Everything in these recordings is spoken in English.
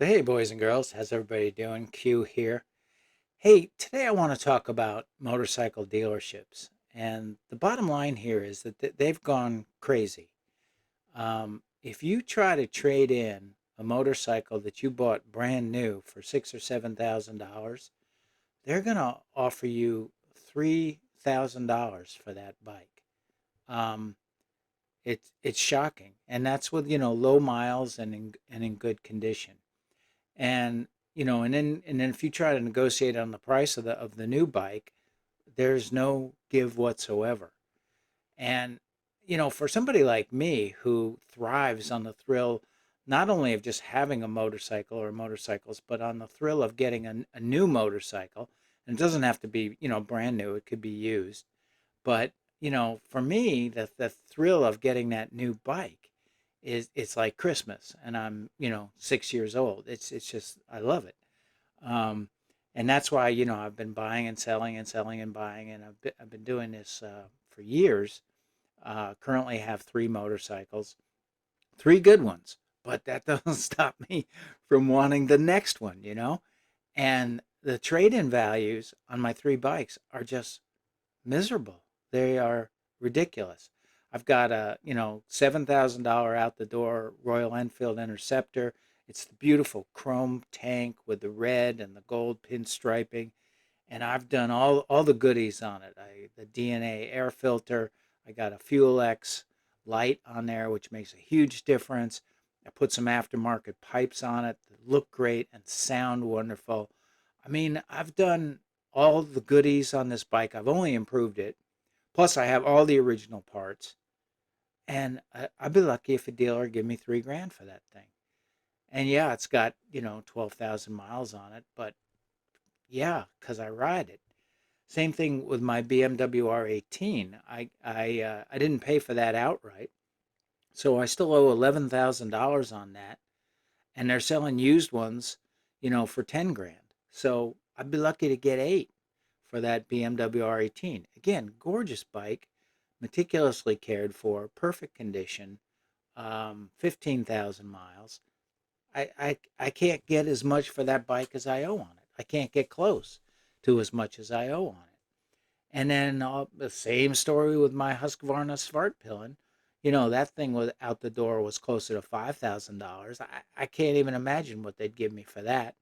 So, hey, boys and girls, how's everybody doing? Q here. Hey, today I want to talk about motorcycle dealerships. And the bottom line here is that they've gone crazy. If you try to trade in a motorcycle that you bought brand new for $6,000 or $7,000, they're going to offer you $3,000 for that bike. Um, it's shocking, and that's with low miles and in good condition. And and then if you try to negotiate on the price of the new bike, there's no give whatsoever. And for somebody like me who thrives on the thrill not only of just having a motorcycle or motorcycles, but on the thrill of getting a new motorcycle, and it doesn't have to be brand new, it could be used. But for me, the thrill of getting that new bike is it's like Christmas, and I'm 6 years old. It's just I love it, um, and that's why I've been buying and selling and selling and buying, and I've been doing this for years. Currently have three motorcycles, three good ones, but that doesn't stop me from wanting the next one. And the trade-in values on my three bikes are just miserable. They are ridiculous. I've got a, $7,000 out the door Royal Enfield Interceptor. It's the beautiful chrome tank with the red and the gold pinstriping. And I've done all the goodies on it. The DNA air filter. I got a Fuel X light on there, which makes a huge difference. I put some aftermarket pipes on it that look great and sound wonderful. I mean, I've done all the goodies on this bike. I've only improved it. Plus, I have all the original parts. And I'd be lucky if a dealer give me 3 grand for that thing. And yeah, it's got, 12,000 miles on it, but yeah, because I ride it. Same thing with my BMW R18. I didn't pay for that outright, so I still owe $11,000 on that, and they're selling used ones, for 10 grand. So I'd be lucky to get 8 for that BMW R18. Again, gorgeous bike, meticulously cared for, perfect condition, 15,000 miles. I can't get as much for that bike as I owe on it. I can't get close to as much as I owe on it. And then the same story with my Husqvarna Svartpillen. That thing was out the door was closer to $5,000. I can't even imagine what they'd give me for that.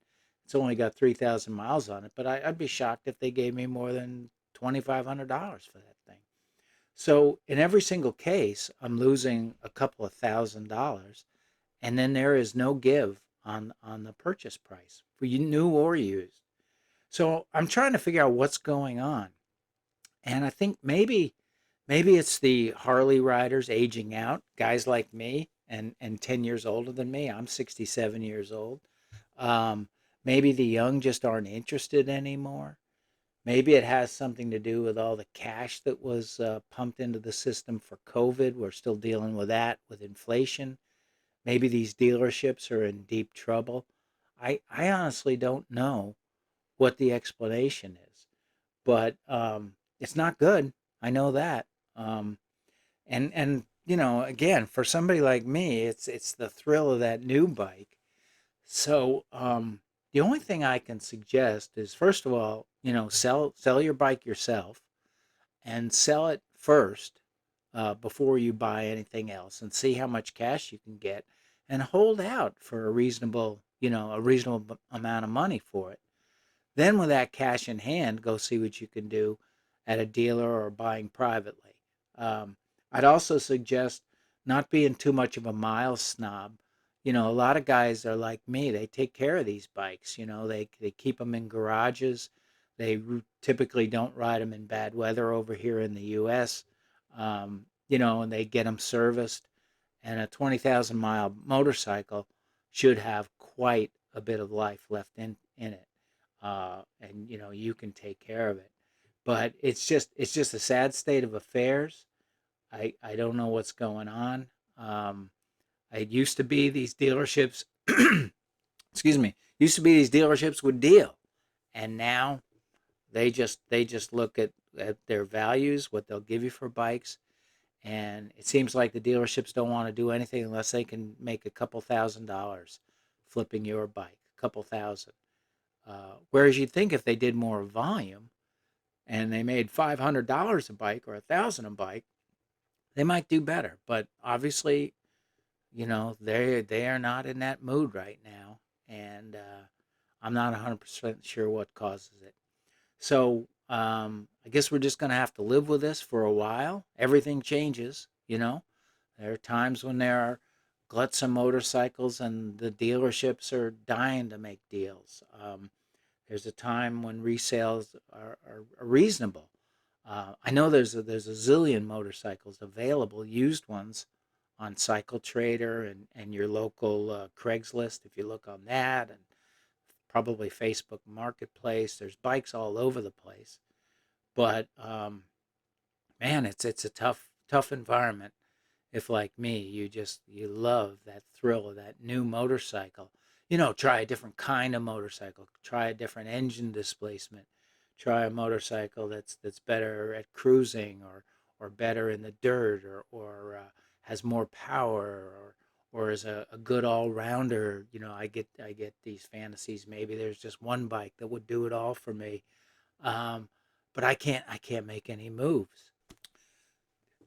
It's only got 3,000 miles on it, but I'd be shocked if they gave me more than $2,500 for that thing. So in every single case, I'm losing a couple of $1,000, and then there is no give on the purchase price for you new or used. So I'm trying to figure out what's going on. And I think maybe it's the Harley riders aging out, guys like me and 10 years older than me. I'm 67 years old. Um, Maybe the young just aren't interested anymore. Maybe it has something to do with all the cash that was pumped into the system for COVID. We're still dealing with that with inflation. Maybe these dealerships are in deep trouble. I honestly don't know what the explanation is, but it's not good. I know that. Um, and again, for somebody like me, it's the thrill of that new bike. So the only thing I can suggest is, first of all, sell your bike yourself and sell it first before you buy anything else, and see how much cash you can get, and hold out for a reasonable amount of money for it. Then with that cash in hand, go see what you can do at a dealer or buying privately. Um, I'd also suggest not being too much of a miles snob. A lot of guys are like me. They take care of these bikes. They keep them in garages. They typically don't ride them in bad weather over here in the U.S. And they get them serviced. And a 20,000 mile motorcycle should have quite a bit of life left in it, and you can take care of it. But it's just a sad state of affairs. I don't know what's going on. Um, it used to be these dealerships, excuse me, used to be these dealerships would deal, and now they just look at their values, what they'll give you for bikes, and it seems like the dealerships don't want to do anything unless they can make a couple $1,000 flipping your bike, a couple thousand. Whereas you'd think if they did more volume and they made $500 a bike or 1,000 a bike, they might do better. But obviously, they are not in that mood right now, and I'm not 100% sure what causes it. So I guess we're just going to have to live with this for a while. Everything changes, you know. There are times when there are gluts of motorcycles and the dealerships are dying to make deals. There's a time when resales are reasonable. I know there's a zillion motorcycles available, used ones, on Cycle Trader and your local Craigslist, if you look on that, and probably Facebook Marketplace. There's bikes all over the place. But man, it's a tough environment. If like me, you love that thrill of that new motorcycle. Try a different kind of motorcycle. Try a different engine displacement. Try a motorcycle that's better at cruising or better in the dirt or has more power or is a good all rounder. I get these fantasies. Maybe there's just one bike that would do it all for me. Um, but I can't make any moves.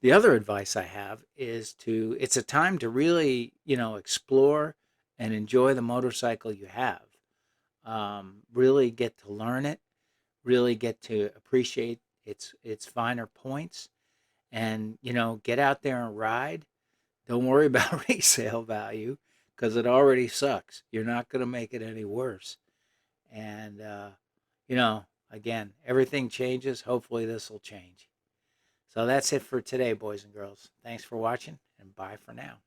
The other advice I have is it's a time to really, explore and enjoy the motorcycle you have. Really get to learn it, really get to appreciate its finer points, and, get out there and ride. Don't worry about resale value because it already sucks. You're not going to make it any worse. And, again, everything changes. Hopefully, this will change. So that's it for today, boys and girls. Thanks for watching, and bye for now.